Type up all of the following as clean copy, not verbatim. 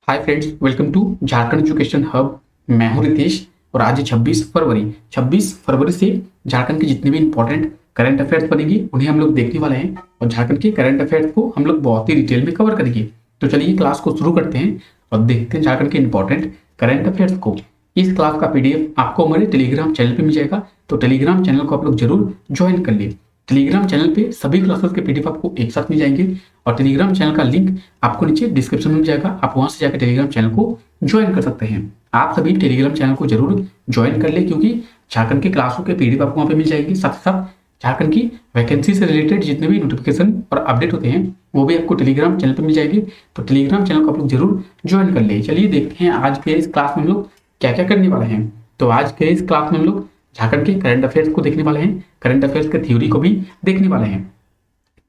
Hi friends, welcome to Jharkhand education hub. मैं हूं रितेश और आज है 26 फरवरी से झारखंड के जितने भी इंपॉर्टेंट करंट अफेयर्स बनेंगे उन्हें हम लोग देखने वाले हैं और झारखंड के करंट अफेयर्स को हम लोग बहुत ही डिटेल में कवर करेंगे। तो चलिए क्लास को शुरू करते हैं और देखते हैं झारखंड के इंपॉर्टेंट करंट अफेयर्स को। इस क्लास का पीडीएफ आपको हमारे टेलीग्राम चैनल पर मिल जाएगा, तो टेलीग्राम चैनल को आप लोग जरूर ज्वाइन कर लिए। टेलीग्राम चैनल पे सभी क्लासेस के पीडीएफ आपको एक साथ मिल जाएंगे और टेलीग्राम चैनल का लिंक आपको नीचे डिस्क्रिप्शन में मिल जाएगा। आप वहां से जाकर टेलीग्राम चैनल को ज्वाइन कर सकते हैं। आप सभी टेलीग्राम चैनल को जरूर ज्वाइन कर ले, क्योंकि झारखंड के क्लासों के पीडीएफ आपको वहां पे मिल जाएंगे। साथ ही साथ झारखंड की वैकेंसी से रिलेटेड जितने भी नोटिफिकेशन और अपडेट होते हैं वो भी आपको टेलीग्राम चैनल पर मिल जाएंगे। तो टेलीग्राम चैनल को आप लोग जरूर ज्वाइन कर ले। चलिए देखते हैं आज के इस क्लास में हम लोग क्या क्या करने वाले हैं। तो आज के इस क्लास में हम लोग झारखंड के करंट अफेयर्स को देखने वाले हैं, करंट अफेयर्स के थ्योरी को भी देखने वाले हैं।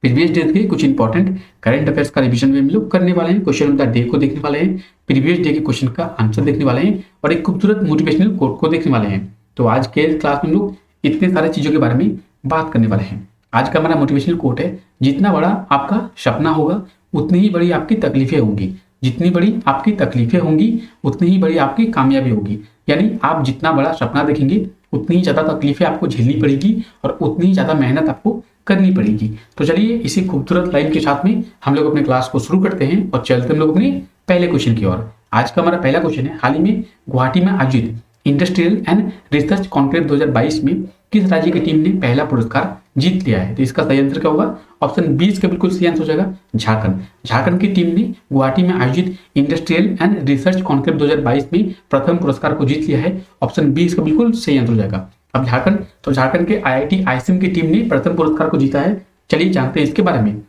प्रीवियस डे के कुछ इंपॉर्टेंट करंट अफेयर्स का रिवीजन भी हम लोग करने वाले हैं। क्वेश्चन ऑफ द डे को देखने वाले हैं, प्रीवियस डे के क्वेश्चन का आंसर देखने वाले हैं और एक खूबसूरत मोटिवेशनल कोट को देखने वाले हैं। तो आज के क्लास में हम लोग इतने सारे चीजों के बारे में बात करने वाले हैं। आज का हमारा मोटिवेशनल कोट है, जितना बड़ा आपका सपना होगा उतनी ही बड़ी आपकी तकलीफें होंगी, जितनी बड़ी आपकी तकलीफें होंगी उतनी ही बड़ी आपकी कामयाबी होगी। यानी आप जितना बड़ा सपना देखेंगे उतनी ही ज्यादा तकलीफें आपको झेलनी पड़ेगी और उतनी ही ज्यादा मेहनत आपको करनी पड़ेगी। तो चलिए इसी खूबसूरत लाइन के साथ में हम लोग अपने क्लास को शुरू करते हैं और चलते हम लोग अपने पहले क्वेश्चन की ओर। आज का हमारा पहला क्वेश्चन है, हाल ही में गुवाहाटी में आयोजित इंडस्ट्रियल एंड रिसर्च कॉन्क्लेव 2022 में किस राज्य की टीम ने पहला पुरस्कार जीत लिया है? तो इसका सही आंसर क्या होगा? ऑप्शन 20 का बिल्कुल सही आंसर हो जाएगा, झारखंड। झारखंड की टीम ने गुवाहाटी में आयोजित इंडस्ट्रियल एंड रिसर्च कॉन्क्लेव 2022 में प्रथम पुरस्कार को जीत लिया है। ऑप्शन 20 का बिल्कुल सही आंसर हो जाएगा। अब झारखंड के आईआईटी आईएसएम की टीम ने प्रथम पुरस्कार को जीता है। चलिए जानते हैं इसके बारे में।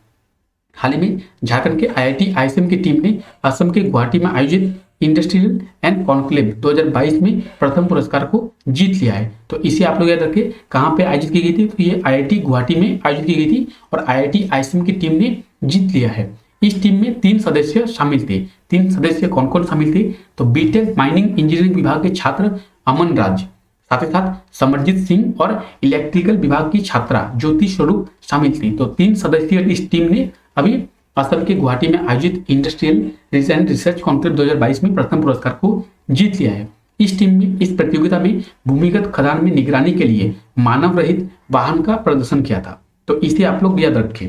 हाल ही में झारखंड के आईआईटी आईएसएम की टीम ने असम के गुवाहाटी में आयोजित इंडस्ट्रियल एंड कॉन्क्लेव 2022 में प्रथम पुरस्कार को जीत लिया है। तो इसे आप लोग याद रखें, कहाँ पे आयोजित की गई थी? तो ये आईआईटी गुवाहाटी में आयोजित की गई थी और आईआईटी आईएसएम की टीम ने जीत लिया है। इस टीम में 3 सदस्य शामिल थे। 3 सदस्य कौन कौन शामिल थे? तो बीटेक माइनिंग इंजीनियरिंग विभाग के छात्र अमन राज, साथ ही साथ समरजीत सिंह और इलेक्ट्रिकल विभाग की छात्रा ज्योति स्वरूप शामिल थी। तो 3 सदस्यीय इस टीम ने अभी असम के गुवाहाटी में आयोजित इंडस्ट्रियल एंड रिसर्च कॉन्क्लेव 2022 में प्रथम पुरस्कार को जीत लिया है। इस टीम में इस प्रतियोगिता में भूमिगत खदान में निगरानी के लिए मानव रहित वाहन का प्रदर्शन किया था। तो इसे आप लोग याद रखें।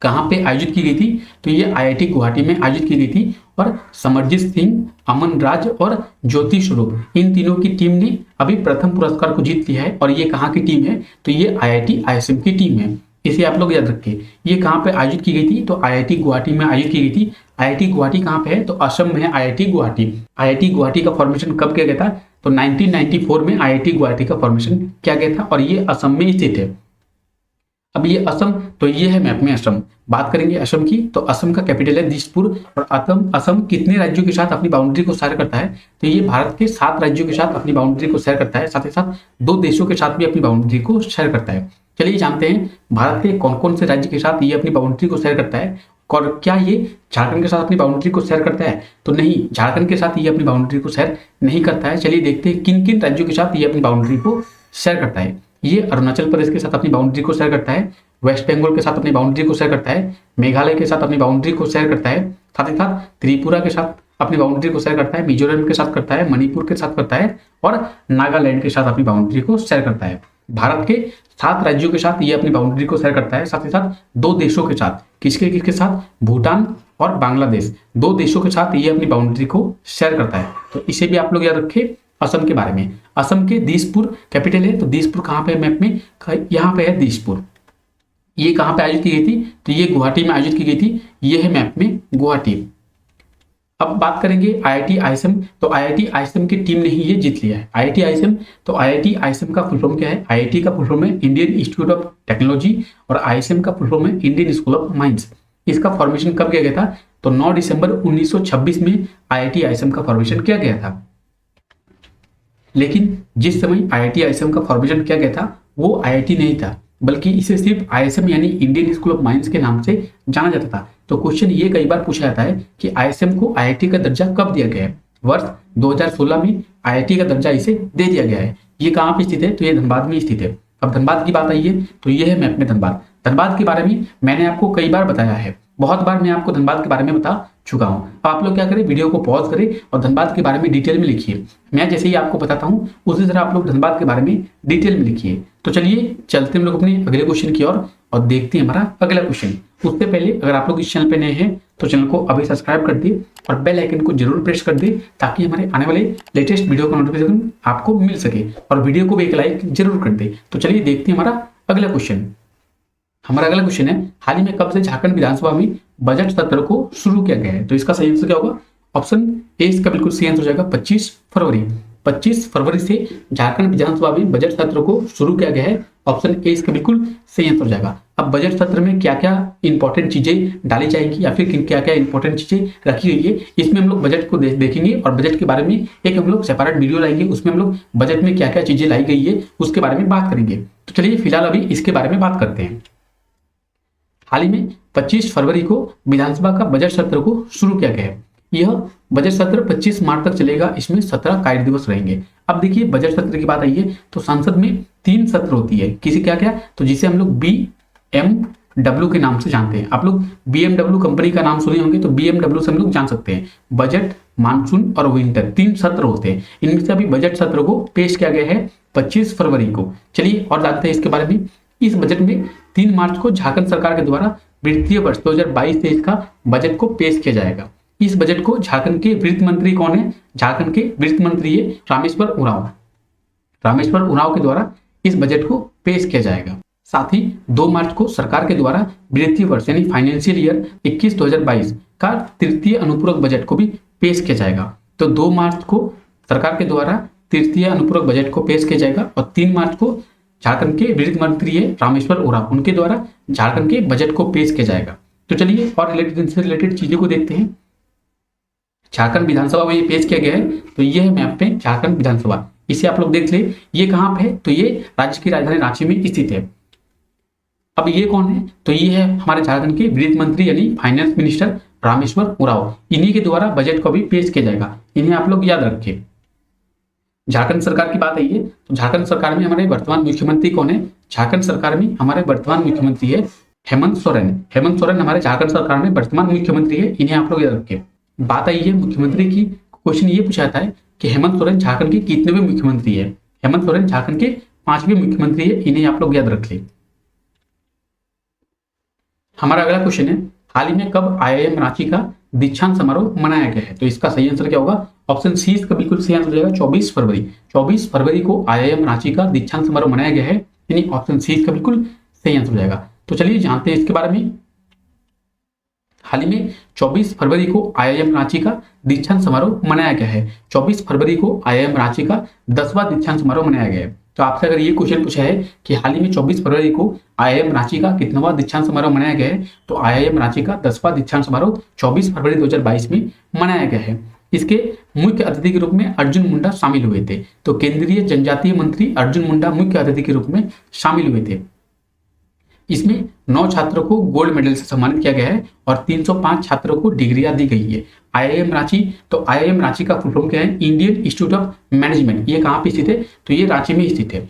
कहाँ पे आयोजित की गई थी? तो ये आईआईटी गुवाहाटी में आयोजित की गई थी और समरजीत सिंह, अमन राज और ज्योति स्वरूप इन तीनों की टीम ने अभी प्रथम पुरस्कार को जीत लिया है। और ये कहाँ की टीम है? तो ये आईआईटी आईएसएम की टीम है। इसे आप लोग याद रखिए। ये कहाँ पे आयोजित की गई थी? तो आईआईटी गुवाहाटी में आयोजित की गई थी। आईआईटी गुवाहाटी कहाँ पे है? तो असम में है आईआईटी गुवाहाटी। आईआईटी गुवाहाटी का फॉर्मेशन कब किया गया था? तो 1994 में आईआईटी गुवाहाटी का फॉर्मेशन किया गया था और ये असम में स्थित है। अब ये असम, तो ये है मैप में असम। बात करेंगे असम की, तो असम का कैपिटल है दिसपुर। और असम कितने राज्यों के साथ अपनी बाउंड्री को शेयर करता है? तो ये भारत के 7 राज्यों के साथ अपनी बाउंड्री को शेयर करता है, साथ ही साथ 2 देशों के साथ भी अपनी बाउंड्री को शेयर करता है। चलिए जानते हैं भारत के कौन कौन से राज्य के साथ ये अपनी बाउंड्री को शेयर करता है और क्या ये झारखंड के साथ अपनी बाउंड्री को शेयर करता है? तो नहीं, झारखंड के साथ ये अपनी बाउंड्री को शेयर नहीं करता है। चलिए देखते हैं किन किन राज्यों के साथ ये अपनी बाउंड्री को शेयर करता है। ये अरुणाचल प्रदेश के साथ अपनी बाउंड्री को शेयर करता है, वेस्ट बंगाल के साथ अपनी बाउंड्री को शेयर करता है, मेघालय के साथ अपनी बाउंड्री को शेयर करता है, साथ ही साथ त्रिपुरा के साथ अपनी बाउंड्री को शेयर करता है, मिजोरम के साथ करता है, मणिपुर के साथ करता है और नागालैंड के साथ अपनी बाउंड्री को शेयर करता है। भारत के 7 राज्यों के साथ ये अपनी बाउंड्री को शेयर करता है, साथ ही साथ 2 देशों के साथ, किसके साथ? भूटान और बांग्लादेश, 2 देशों के साथ ये अपनी बाउंड्री को शेयर करता है। तो इसे भी आप लोग याद रखें असम के बारे में। असम के दिसपुर कैपिटल है, तो दिसपुर कहाँ पे है मैप में? यहाँ पे है दिसपुर। ये कहाँ पे आयोजित की गई थी? तो ये गुवाहाटी में आयोजित की गई थी। ये है मैप में गुवाहाटी। अब बात करेंगे आईआईटी आईएसएम। तो आईआईटी आईएसएम की टीम ने ही ये जीत लिया है। आईआईटी आईएसएम, तो आईआईटी आईएसएम का फुल फॉर्म क्या है? आईआईटी का फुल फॉर्म है इंडियन इंस्टीट्यूट ऑफ टेक्नोलॉजी और आईएसएम का फुल फॉर्म है इंडियन स्कूल ऑफ माइंस। इसका फॉर्मेशन कब किया गया था? तो 9 दिसंबर 1926 में आईआईटी आईएसएम का फॉर्मेशन किया गया था। लेकिन जिस समय आईआईटी आईएसएम का फॉर्मेशन किया गया था वो आईआईटी नहीं था, बल्कि इसे सिर्फ आईएसएम यानी इंडियन स्कूल ऑफ माइंस के नाम से जाना जाता था। तो क्वेश्चन ये कई बार पूछा जाता है कि आईएसएम को आईआईटी का दर्जा कब दिया गया है? वर्ष 2016 में आईआईटी का दर्जा इसे दे दिया गया है। ये कहाँ पे स्थित है? तो ये धनबाद में स्थित है। अब धनबाद की बात आई है, तो ये है मैप में धनबाद। धनबाद के बारे में मैंने आपको कई बार बताया है, बहुत बार मैं आपको धनबाद के बारे में बता चुका हूं। अब आप लोग क्या करें, वीडियो को पॉज करें और धनबाद के बारे में डिटेल में लिखिए। मैं जैसे ही आपको बताता हूं उसी तरह आप लोग धनबाद के बारे में डिटेल में लिखिए। तो चलिए चलते हम लोग अपने अगले क्वेश्चन की ओर और देखते हैं हमारा अगला क्वेश्चन। उससे पहले अगर आप लोग इस चैनल पे नए हैं तो चैनल को अभी सब्सक्राइब कर दे और बेल आइकन को जरूर प्रेस कर दे ताकि हमारे आने वाले लेटेस्ट वीडियो का नोटिफिकेशन आपको मिल सके, और वीडियो को भी एक लाइक जरूर कर दे। तो चलिए देखते हैं हमारा अगला क्वेश्चन। हमारा अगला क्वेश्चन है, हाल ही में कब से झारखंड विधानसभा में बजट सत्र को शुरू किया गया है? तो इसका सही आंसर क्या होगा? ऑप्शन ए इसका बिल्कुल सही आंसर हो जाएगा 25 फरवरी। 25 फरवरी से झारखंड विधानसभा में बजट सत्र को शुरू किया गया है। ऑप्शन ए इसका बिल्कुल सही आंसर हो जाएगा। अब बजट सत्र में क्या क्या इंपॉर्टेंट चीजें डाली जाएंगी या फिर क्या क्या इंपॉर्टेंट चीजें रखी गई है, इसमें हम लोग बजट को देखेंगे और बजट के बारे में एक हम लोग सेपरेट वीडियो लाएंगे। उसमें हम लोग बजट में क्या क्या चीजें लाई गई है उसके बारे में बात करेंगे। तो चलिए फिलहाल अभी इसके बारे में बात करते हैं। हाल ही में 25 फरवरी को विधानसभा का बजट सत्र को शुरू किया गया है। यह बजट सत्र 25 मार्च तक चलेगा। इसमें 17 कार्य दिवस रहेंगे। अब देखिए बजट सत्र की बात आई है तो संसद में 3 सत्र होती है। किसी क्या क्या, तो जिसे हम लोग BMW के नाम से जानते हैं। आप लोग BMW कंपनी का नाम सुने होंगे तो BMW से हम लोग जान सकते हैं। बजट, मानसून और विंटर 3 सत्र होते हैं। इनमें से अभी बजट सत्र को पेश किया गया है 25 फरवरी को। चलिए और जानते हैं इसके बारे में। इस बजट में 3 मार्च को झारखंड सरकार के द्वारा वित्तीय वर्ष 2022-23 का बजट को पेश किया जाएगा। इस बजट को झारखंड के वित्त मंत्री कौन है? झारखंड के वित्त मंत्री है रामेश्वर उरांव। रामेश्वर उरांव के द्वारा इस बजट को पेश किया जाएगा। साथ ही 2 मार्च को सरकार के द्वारा वित्तीय वर्ष यानी फाइनेंशियल ईयर 21-2022 का तृतीय अनुपूरक बजट को भी पेश किया जाएगा। तो 2 मार्च को सरकार के द्वारा तृतीय अनुपूरक बजट को पेश किया जाएगा और 3 मार्च को झारखंड के वित्त मंत्री है रामेश्वर उरांव, उनके द्वारा झारखंड के बजट को पेश किया जाएगा। तो चलिए और इनसे रिलेटेड चीजों को देखते हैं। झारखंड विधानसभा में ये पेश किया गया है। तो ये है मैप पे झारखंड विधानसभा, इसे आप लोग देख ले। ये कहाँ पे है? तो ये राज्य की राजधानी रांची में स्थित है। अब ये कौन है? तो ये है हमारे झारखंड के वित्त मंत्री यानी फाइनेंस मिनिस्टर रामेश्वर उरांव। इन्हीं के द्वारा बजट को भी पेश किया जाएगा। इन्हें आप लोग याद रखिए। झारखंड सरकार की बात आई है तो झारखंड सरकार में हमारे वर्तमान मुख्यमंत्री कौन है? झारखंड सरकार में हमारे वर्तमान मुख्यमंत्री है हेमंत सोरेन। हेमंत सोरेन हमारे झारखंड सरकार में वर्तमान मुख्यमंत्री है। इन्हें आप लोग याद रखिए। बात आई है मुख्यमंत्री की, क्वेश्चन ये पूछा जाता है कि हेमंत सोरेन झारखंड के कितनेवें मुख्यमंत्री है? हेमंत सोरेन झारखंड के 5वें मुख्यमंत्री है। इन्हें आप लोग याद रख लें। हमारा अगला क्वेश्चन है, हाल ही में कब IIM रांची का दीक्षांत समारोह मनाया गया है? तो इसका सही आंसर क्या होगा? ऑप्शन सी इसका बिल्कुल सही आंसर हो जाएगा 24 फरवरी। 24 फरवरी को IIM रांची का दीक्षांत समारोह मनाया गया है, यानी ऑप्शन सी इसका बिल्कुल सही आंसर हो जाएगा। तो चलिए जानते हैं इसके बारे में। हाल ही में 24 फरवरी को IIM रांची का दीक्षांत समारोह मनाया गया है। 24 फरवरी को IIM रांची का 10वां दीक्षांत समारोह मनाया गया है। तो आपसे अगर ये क्वेश्चन पूछा है कि हाल ही में 24 फरवरी को IIM रांची का कितनावां दीक्षांत समारोह मनाया गया है, तो IIM रांची का 10वां दीक्षांत समारोह 24 फरवरी 2022 में मनाया गया है। इसके मुख्य अतिथि के रूप में अर्जुन मुंडा शामिल हुए थे। तो केंद्रीय जनजातीय मंत्री अर्जुन मुंडा मुख्य अतिथि के रूप में शामिल हुए थे। इसमें 9 छात्रों को गोल्ड मेडल से सम्मानित किया गया है और 305 छात्रों को डिग्रियां दी गई है। IIM रांची, तो IIM रांची का फुल फॉर्म क्या है? Indian institute of management. ये कहाँ पे स्थित है? तो ये रांची में स्थित है।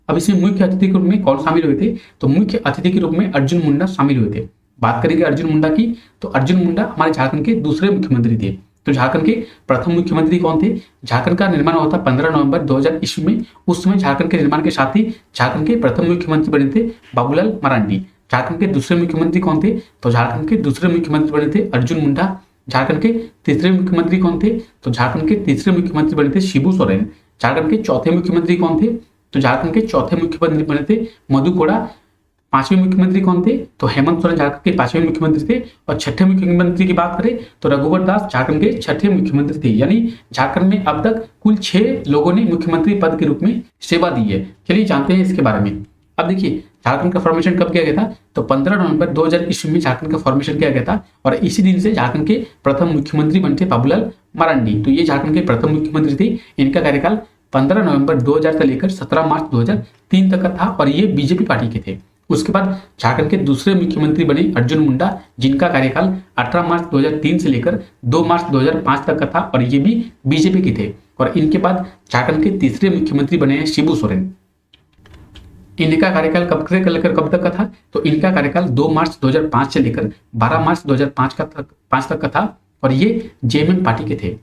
अब इसमें मुख्य अतिथि के रूप में कौन शामिल हुए थे? तो मुख्य अतिथि के रूप में अर्जुन मुंडा शामिल हुए थे। बात करेंगे अर्जुन मुंडा की, तो अर्जुन मुंडा हमारे झारखंड के दूसरे मुख्यमंत्री थे। तो झारखंड के प्रथम मुख्यमंत्री कौन थे? झारखंड का निर्माण हुआ था 15 नवंबर 2000 ईस्वी में। उस समय झारखंड के निर्माण के साथ ही झारखंड के प्रथम मुख्यमंत्री बने थे बाबूलाल मरांडी। झारखंड के दूसरे मुख्यमंत्री कौन थे? तो झारखंड के दूसरे मुख्यमंत्री बने थे अर्जुन मुंडा। झारखंड के तीसरे मुख्यमंत्री कौन थे? तो झारखंड के तीसरे मुख्यमंत्री बने थे शिबू सोरेन। झारखंड के चौथे मुख्यमंत्री कौन थे? तो झारखंड के चौथे मुख्यमंत्री बने थे मधु कोड़ा। 5वें मुख्यमंत्री कौन थे? तो हेमंत सोरेन झारखंड के 5वें मुख्यमंत्री थे। और 6ठे मुख्यमंत्री की बात करें तो रघुवर दास झारखंड के 6ठे मुख्यमंत्री थे। यानी झारखंड में अब तक कुल 6 लोगों ने मुख्यमंत्री पद के रूप में सेवा दी है। चलिए जानते हैं इसके बारे में। अब देखिए झारखंड का फॉर्मेशन कब किया गया था? तो 15 नवंबर 2000 ईस्वी में झारखंड का फॉर्मेशन किया गया था और इसी दिन से झारखंड के प्रथम मुख्यमंत्री बने थे बाबूलाल मरांडी। तो ये झारखंड के प्रथम मुख्यमंत्री थे। इनका कार्यकाल 15 नवंबर 2000 से लेकर 17 मार्च 2003 तक का था और ये बीजेपी पार्टी के थे। उसके बाद झारखंड के दूसरे मुख्यमंत्री बने अर्जुन मुंडा, जिनका कार्यकाल 18 मार्च 2003 से लेकर 2 मार्च 2005 तक का था और ये भी बीजेपी के थे। और इनके बाद झारखंड के तीसरे मुख्यमंत्री बने हैं शिबू सोरेन। इनका कार्यकाल कब से लेकर कब तक का था? तो इनका कार्यकाल 2 मार्च 2005 से लेकर 12 मार्च 2005 5 तक का था और ये जेएमएम पार्टी के थे।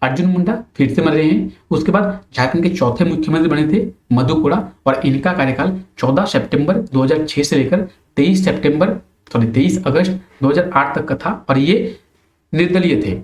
अर्जुन मुंडा फिर से मर रहे हैं। उसके बाद झारखंड के चौथे मुख्यमंत्री बने थे मधु कोड़ा और इनका कार्यकाल 14 सितंबर 2006 से लेकर 23 अगस्त 2008 तक का था और ये निर्दलीय थे।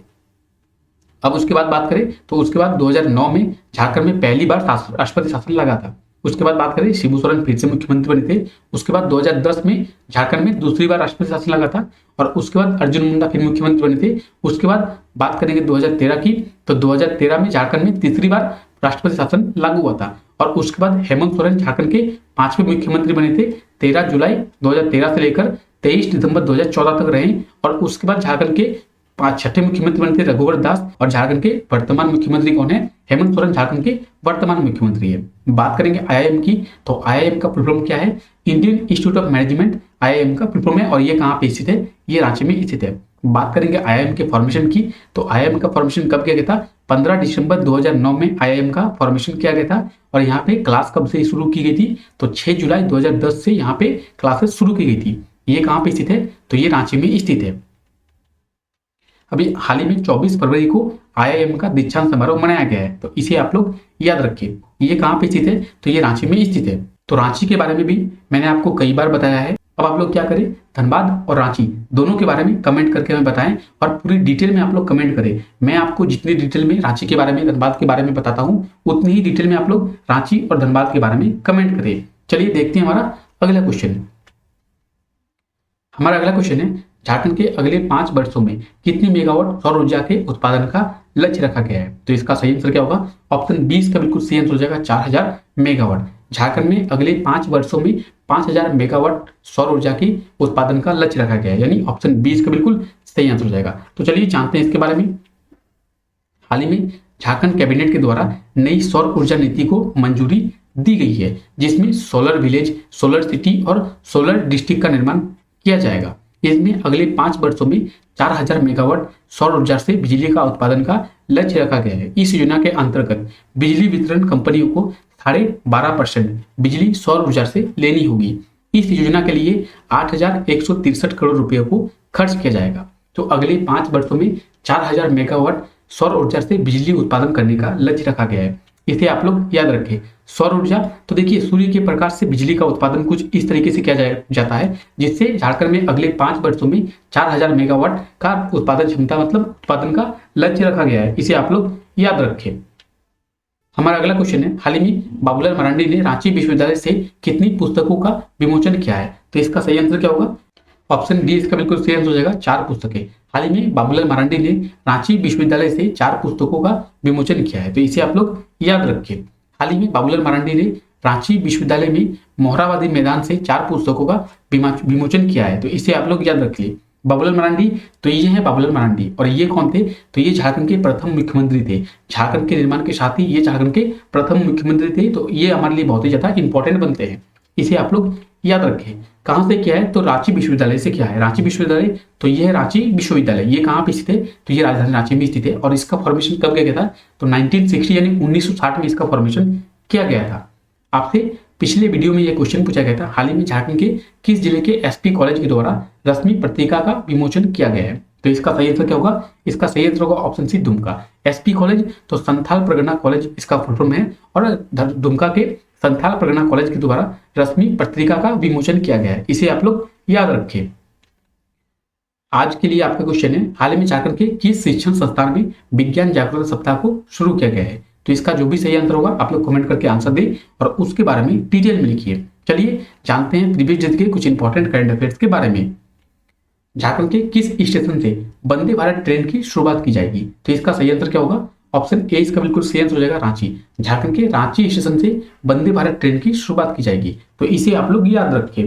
अब उसके बाद बात करें तो उसके बाद 2009 में झारखंड में पहली बार राष्ट्रपति शासन लगा था। उसके बाद बात करें शिबू सोरेन फिर से मुख्यमंत्री बने थे। उसके बाद 2010 में झारखंड में दूसरी बार राष्ट्रपति शासन लगा था और उसके बाद अर्जुन मुंडा फिर मुख्यमंत्री बने थे। उसके बाद बात करेंगे 2013 की, तो 2013 में झारखंड में तीसरी बार राष्ट्रपति शासन लागू हुआ था और उसके बाद हेमंत सोरेन झारखंड के 5वें मुख्यमंत्री बने थे। 13 जुलाई 2013 से लेकर 23 दिसंबर 2014 तक रहे और उसके बाद झारखंड के 6ठे मुख्यमंत्री बने थे रघुवर दास और झारखंड के वर्तमान मुख्यमंत्री कौन है? हेमंत सोरेन झारखंड के वर्तमान मुख्यमंत्री है। बात करेंगे आईआईएम की, तो आईआईएम का फुल फॉर्म क्या है? Indian institute of management IIM का फुल फॉर्म है और ये कहाँ पे स्थित है? ये रांची में स्थित है। बात करेंगे आईआईएम के फॉर्मेशन की, तो आईआईएम का फॉर्मेशन कब किया गया था? 15 दिसंबर 2009 में आईआईएम का फॉर्मेशन किया गया था और यहाँ पे क्लास कब से शुरू की गई थी? तो 6 जुलाई 2010 से यहाँ पे क्लासेस शुरू की गई थी। ये कहाँ पे स्थित है? तो ये रांची में स्थित है। अभी हाल ही में 24 फरवरी को आईआईएम का दीक्षांत समारोह मनाया गया है, तो इसे आप लोग याद रखिए। ये कहाँ पे स्थित है? तो ये रांची में स्थित है। तो रांची के बारे में भी मैंने आपको कई बार बताया है। अब आप लोग क्या करें, धनबाद और रांची दोनों के बारे में कमेंट करके हमें बताएं और पूरी डिटेल में आप लोग कमेंट करें। मैं आपको जितनी डिटेल में रांची के बारे में, धनबाद के बारे में बताता हूँ, उतनी ही डिटेल में आप लोग रांची और धनबाद के बारे में कमेंट करें। चलिए देखते हैं हमारा अगला क्वेश्चन। हमारा अगला क्वेश्चन है, झारखंड के अगले 5 वर्षों में कितनी मेगावाट सौर ऊर्जा के उत्पादन का लक्ष्य रखा गया है? तो इसका सही आंसर क्या होगा? ऑप्शन 20 का बिल्कुल सही आंसर हो जाएगा 4000 मेगावाट। झारखंड में अगले 5 वर्षों में 5000 मेगावाट सौर ऊर्जा की उत्पादन का लक्ष्य रखा गया है, यानी ऑप्शन 20 का बिल्कुल सही आंसर हो जाएगा। तो चलिए जानते हैं इसके बारे में। हाल ही में झारखंड कैबिनेट के द्वारा नई सौर ऊर्जा नीति को मंजूरी दी गई है, जिसमें सोलर विलेज, सोलर सिटी और सोलर डिस्ट्रिक्ट का निर्माण किया जाएगा। इसमें अगले 5 वर्षों में 4000 मेगावाट सौर ऊर्जा से बिजली का उत्पादन का लक्ष्य रखा गया है। इस योजना के अंतर्गत बिजली वितरण कंपनियों को 12.5% बिजली सौर ऊर्जा से लेनी होगी। इस योजना के लिए 8163 करोड़ रुपए को खर्च किया जाएगा। तो अगले 5 वर्षों में 4000 मेगावाट सौर ऊर्जा से बिजली उत्पादन करने का लक्ष्य रखा गया है। इसे आप लोग याद रखें। सौर ऊर्जा, तो देखिए सूर्य के प्रकाश से बिजली का उत्पादन कुछ इस तरीके से किया जाता है, जिससे झारखंड में अगले 5 वर्षों में 4000 मेगावाट का उत्पादन क्षमता, मतलब उत्पादन का लक्ष्य रखा गया है। इसे आप लोग याद रखें। हमारा अगला क्वेश्चन है, हाल ही में बाबूलाल मरांडी ने रांची विश्वविद्यालय से कितनी पुस्तकों का विमोचन किया है? तो इसका सही आंसर क्या होगा? ऑप्शन डी इसका बिल्कुल सही आंसर हो जाएगा 4 पुस्तकें। हाल ही में बाबूलाल मरांडी ने रांची विश्वविद्यालय से 4 पुस्तकों का विमोचन किया है, तो इसे आप लोग याद रखें। हाल ही में बाबूलाल मरांडी ने रांची विश्वविद्यालय में मोहराबादी मैदान से 4 पुस्तकों का विमोचन किया है, तो इसे आप लोग याद रखिए। बाबूलाल मरांडी, तो ये है बाबूलाल मरांडी और ये कौन थे? तो ये झारखंड के प्रथम मुख्यमंत्री थे। झारखंड के निर्माण के साथ ही ये झारखंड के प्रथम मुख्यमंत्री थे, तो ये हमारे लिए बहुत ही ज्यादा इंपॉर्टेंट बनते हैं। इसे आप लोग याद रखें। कहाँ से किया है? तो रांची विश्वविद्यालय से किया है। रांची विश्वविद्यालय, तो ये है रांची विश्वविद्यालय। ये कहाँ पे स्थित है? तो ये राजधानी रांची में स्थित है और इसका फॉर्मेशन कब किया गया था? तो 1960 यानी 1960 में इसका फॉर्मेशन किया गया था। आपसे पिछले वीडियो में यह क्वेश्चन पूछा गया था, हाल ही में झारखंड के किस जिले के एसपी कॉलेज के द्वारा रश्मि पत्रिका का विमोचन किया गया है? तो इसका सही आंसर क्या होगा? इसका सही आंसर होगा option C, Dumka. SP college, तो संथाल परगना कॉलेज इसका फुल फॉर्म है और दुमका के संथाल परगना कॉलेज के द्वारा रश्मि पत्रिका का विमोचन किया गया है। इसे आप लोग याद रखें। आज के लिए आपका क्वेश्चन है, हाल ही में झारखंड के किस शिक्षण संस्थान में विज्ञान जागरूकता सप्ताह को शुरू किया गया है? तो इसका जो भी सही आंसर होगा आप लोग कमेंट करके आंसर दें और उसके बारे में डिटेल में लिखिए। चलिए जानते हैं प्रीवियस डेज के कुछ इंपॉर्टेंट करंट अफेयर्स के बारे में। झारखंड के किस स्टेशन से वंदे भारत ट्रेन की शुरुआत की जाएगी? तो इसका सही आंसर क्या होगा? ऑप्शन ए इसका बिल्कुल सही आंसर हो जाएगा, रांची। झारखंड के रांची स्टेशन से वंदे भारत ट्रेन की शुरुआत की जाएगी, तो इसे आप लोग याद रखें।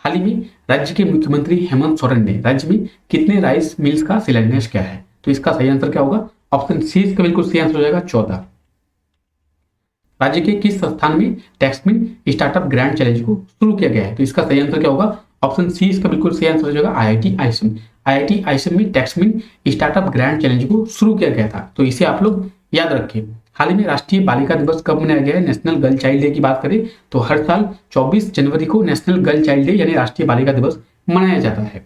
हाल ही में राज्य के मुख्यमंत्री हेमंत सोरेन ने राज्य में कितने राइस मिल्स का शिलान्यास किया है? तो इसका सही आंसर क्या होगा? ऑप्शन सी इसका बिल्कुल सही आंसर हो जाएगा, 14। राज्य के किस संस्थान में टैक्समिन स्टार्टअप ग्रैंड चैलेंज को शुरू किया गया है? तो इसका सही आंसर क्या होगा? ऑप्शन सी इसका बिल्कुल सही आंसर हो जाएगा, आईआईटी आईएसएम। आईआईटी आईएसएम में टैक्समिन स्टार्टअप ग्रैंड चैलेंज को शुरू किया गया था, तो इसे आप लोग याद रखें। हाल ही में राष्ट्रीय बालिका दिवस कब मनाया गया है? नेशनल गर्ल चाइल्ड डे की बात करें तो हर साल 24 जनवरी को नेशनल गर्ल चाइल्ड डे यानी राष्ट्रीय बालिका दिवस मनाया जाता है।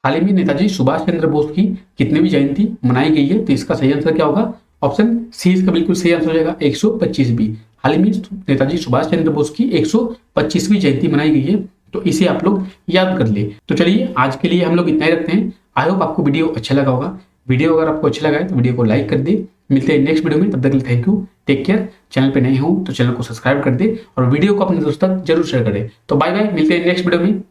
हाल ही में नेताजी सुभाष चंद्र बोस की कितनी भी जयंती मनाई गई है? तो इसका सही आंसर क्या होगा? ऑप्शन सी इसका बिल्कुल सही आंसर हो जाएगा, 125वीं। हाल ही में नेताजी सुभाष चंद्र बोस की 125वीं जयंती मनाई गई है, तो इसे आप लोग याद कर ले। तो चलिए आज के लिए हम लोग इतना ही रखते हैं। आई होप आपको वीडियो अच्छा लगा होगा। वीडियो अगर आपको अच्छा लगा है तो वीडियो को लाइक कर दे। मिलते हैं नेक्स्ट वीडियो में, तब तक के लिए thank you, take care. Channel पे नए हो तो चैनल को सब्सक्राइब कर दे और वीडियो को अपने दोस्तों तक जरूर शेयर करें। तो बाय बाय, मिलते हैं नेक्स्ट वीडियो में।